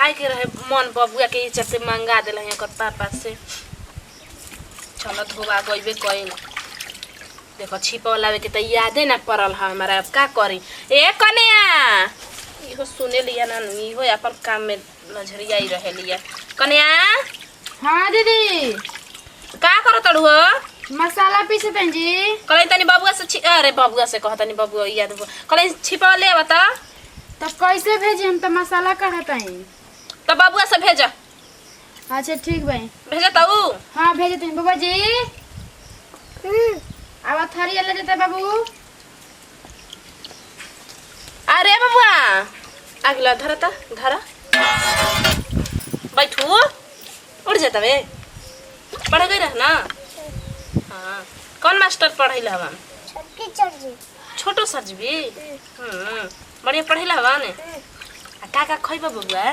खाए के रहे मन बबुआ के इज्जत से मंगा दिल कर पापा से। चलो धोबा गईबे कहीं देखो छिपा लावे के तो यादे ना पड़ल है हमारा। अब का करी ए कन्या इहो सुने लिया ना इहो अपन काम में नजरिया ही रहे लिया। कन्या हाँ दीदी का करो तड़ू हो? मसाला पीसे जी। कल तनी बबुआ से अरे बबुआ से कह तनी बबुआ याद कल छिपा ले बता तब कैसे भेजे? हम तो मसाला कहता है तो बबुआ से भेजा। अच्छा ठीक भाई भेजा तू? हाँ भेजे तुम बाबा जी। अब थारी ले जाता बाबू। अरे बबुआ अगला धरा था धरा बैठू उड़ जाता वे पढ़ गई रह ना। हाँ कौन मास्टर पढ़ाई हवन? छोटो सर जी भी बढ़िया पढ़ाई हवन। का खैबा बबुआ?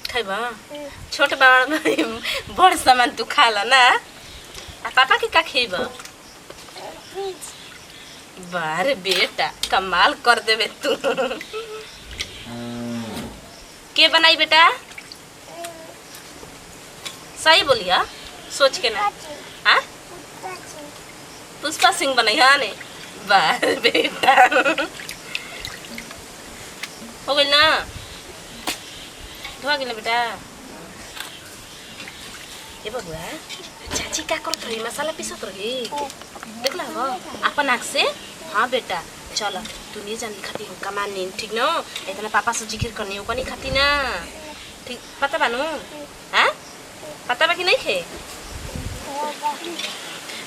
खैबा छोट बड़ सामान तू खा ला ना। पापा के का खैबा? बारे बेटा कमाल कर देवे तू। के बनाई बेटा? सही बोलिया सोच के ना। हाँ पुष्पा सिंह बनाई हाँ ने। बारे बेटा हो गई ना धोआ गई ना बेटा। ये बबुआ चाची का करत रही मसाला पीसत रही देखला हो अपन आँख से। हाँ बेटा चल तू नहीं जानी खाती हो कमान नहीं ठीक न इतना पापा से जिक्र करनी हो नहीं खाती ना ठीक पता बानू? हाँ पता बा कि नहीं खे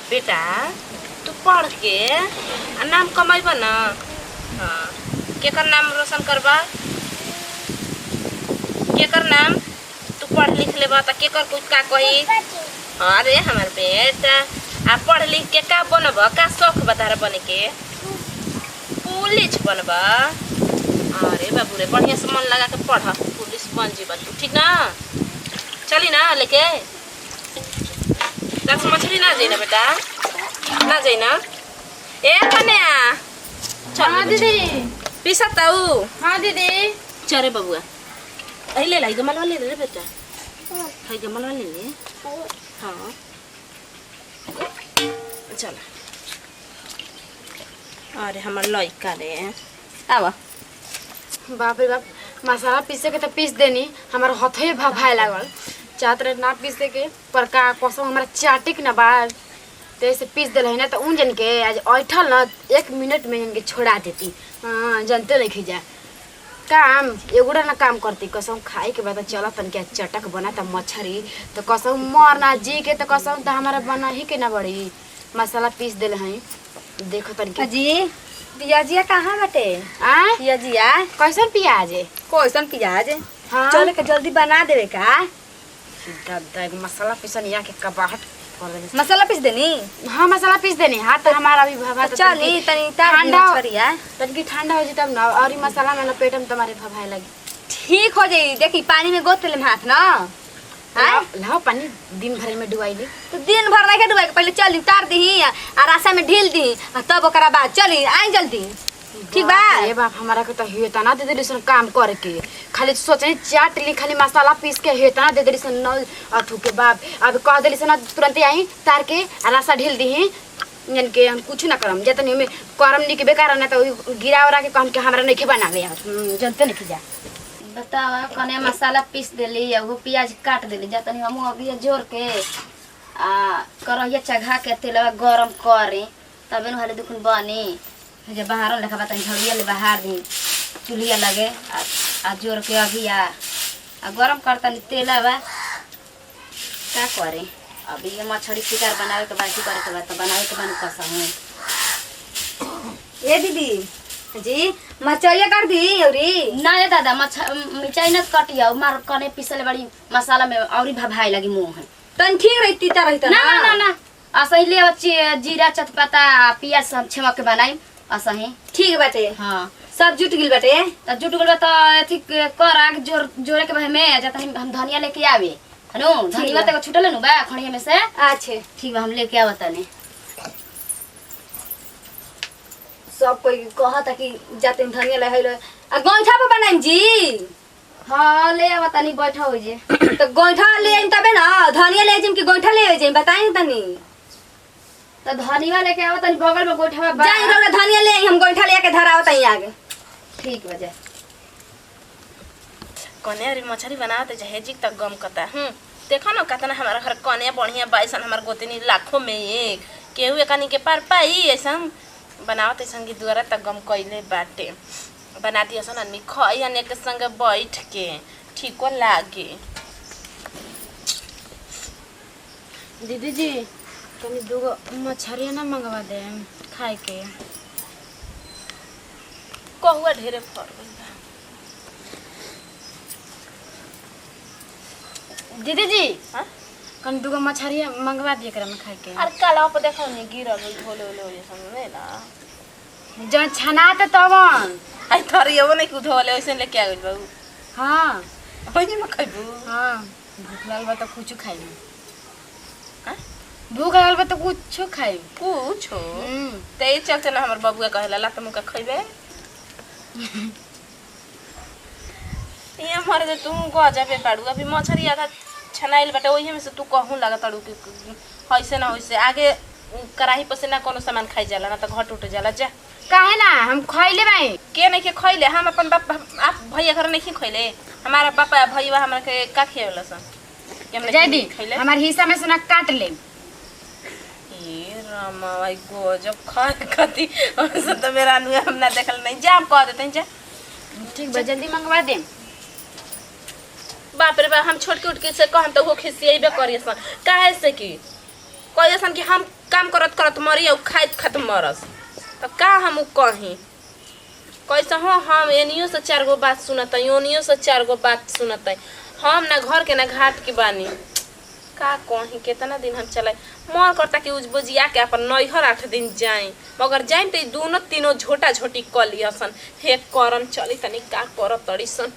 बेटा तू पढ़ के नाम कमाइबा ना। हाँ केकर नाम रोशन करबा? केकर नाम तू पढ़ लिख लेबा तो केकर कुछ का कही? अरे हमार बेटा आप पढ़ लिख के का बनब? का शौक बता बने के? पुलिस बनबा? अरे बाबू रे बढ़िया से मन लगा के पढ़ पुलिस बन जीबा तू ठीक ना। चली ना लेके दस मछली ना जाई ना बेटा ना जाई ना। ए कन्या चल। हाँ दीदी पीसत हूँ। हाँ दीदी चरे बबुआ ले लाई गमलवा ले रे बेटा। हाय गमलवा ले ले। हाँ चल अरे हमार लइका रे आवा। बाप रे बाप मसाला पीसे के तो पीस देनी हमारा हथे भभाए लागल। चाहत रहे ना पीसे के पर का कसम हमारा चाटिक ना बाल तैसे पीस दिल है ना तो उन जन के आज ऐठल ना 1 मिनट में इनके छोड़ा देती। हाँ जानते नहीं खींचा काम एगुड़ा ना काम करती कसम खाए के बाद चला तन के चटक बना था मछरी तो कसम मरना जी के तो कसम तो हमारा बना ही के ना बड़ी मसाला पीस दिल है। देखो तन के जी पियाजिया कहाँ बटे? पियाजिया कैसन प्याज है? कैसन पियाज? हाँ चल के जल्दी बना देवे का। मसाला पीसन या के कबाहट कर देवे। मसाला पीस देनी? हाँ मसाला पीस देनी हाथ तो हमारा अभी भभा तो चली तनी ठंडा करिया तनकी ठंडा हो जी तब ना और मसाला में लपेट में तुम्हारे भभाए लगी ठीक हो जाई। देखी पानी में गोत ले हाथ ना। लाओ पानी दिन भर में डुबाई ली तो दिन भर नहीं डुबाई पहले चली तार दी और आशा में ढील दी तब ओकरा बाद चली आई जल्दी ठीक बा। ये बाप हमारा के तो हेता ना दे देली सन काम करे के खाली सोचनी चाट ली खाली मसाला पीस के हेता ना दे देली सन न अथु के बाप अब कह देली सन तुरंत आई तार के रसा ढील दी जन के हम कुछ ना करम जतनी में करम नी के बेकार ना तो गिरा वरा के कहम के हमरा नहीं बनावे जनते नहीं जा। बतावा कने मसाला पीस देली वो प्याज काट देली जतनी हम अभी जोर के करहिया चढ़ा के तेलवा गरम करी तबे न हले दुखन बनी जब बाहर लेखा बता झड़िया ले बाहर दी चूल्हिया लगे आ जोर के अभी आ गरम करता तेलवा का करे। अभी ये मछली शिकार बनावे के बाकी करे के बाद तो बनावे के बन कसा हूं। ए दीदी जी मछलिया कर दी औरी ना ये दादा मिर्चाई न कटिया मार कने पीसले बड़ी मसाला में औरी भभाई लगी मुंह है तन ठीक रहती ता रहता ना ना ना असही ले जीरा चटपटा प्याज सब छमक के बनाई असही ठीक बाटे। हां सब जुट गिल बाटे त जुट गल त ठीक कर आग जोर जोरे के भाई में जत हम धनिया लेके आवे हनो धनिया त छुटल नु बा खणिया में से। अच्छा ठीक बा हम लेके आवत तने। सब कोई कहता कि जाते धनिया ले आ गंठा पे बनाई जी हाँ ले आवा तनी बैठा हो जे। तो गोइठा ले आई तबे ना धनिया ले आई कि गोइठा ले आई बताई तनी। तो धनिया लेके आवा तनी बगल में गोइठा बा। जाई रो धनिया ले आई हम गोइठा ले के धराव तई आगे। ठीक बा जा। कन्या रे मछली बनावत जहेजिक तक गम कता देखो ना कहता ना हमारा घर कन्या बढ़िया बाईसन हमार गोतनी लाखों में एक केहू एकनी के पार पाई ऐसा बनावत ऐसा की दुआरा तक गम कइले बाटे बना दिया सन आदमी खई अने के संग बैठ के ठीको लागे। दीदी जी तनी दूगो मछरिया ना मंगवा दे खाए के। कहुआ ढेरे फर गइल बा। दीदी जी हां कनी दूगो मछरिया मंगवा दिए एकरा में खाए के। अरे काला पे देखो नहीं गिरल धोले होले ये सब नहीं ना जब छनाते तवन आई थरियो नहीं कुछ धोले वैसे लेके आ गइल बाबू। हाँ ओही में खइबू। हाँ भूख लागल बा तो कुछ खाई। हां भूख लागल बा तो कुछ खाई। कुछ ते चलते ना हमर बबुआ कहला ला तुम का खइबे ये मारे जे तुम गजा पे पाड़ू अभी मछरी आधा छनाइल बाटे ओही में से तू कहूं लगा तड़ू कि ऐसे ना वैसे आगे कराही पर से ना कोनो सामान खाई जाला ना तो घट उठ जाला जा। काहे ना हम खइले बाई के नहीं के खइले हम अपन बाप आप भैया घर नहीं खइले हमारा पापा भैया हमरा के का खियावला सन के हम जय दी खइले। हमार हिस्सा में से ना काट ले। ए रामा भाई गजब खा खाती और तो मेरा अनुया हम ना देखल नहीं जा हम कह देते जा। ठीक बा जल्दी मंगवा दे। बाप रे बाप हम छोट के उठ के से कहम तो वो खिसियबे करिए सन काहे से कि कहिए सन कि हम काम करत करत मरी और खाइत खत्म मरस तो का हम कहीं कैसे हो हम एनियो से 4 गो बात सुनत ओनियो से 4 गो बात सुनत हम ना घर के ना घाट के बानी का कहीं कितना दिन हम चले मन करता कि उजबुजिया के अपन नैहर 8 दिन जाए मगर जाए तो दोनों तीनों झोटा झोटी क लिया सन हे करम चली तनी का करत तड़ी सन।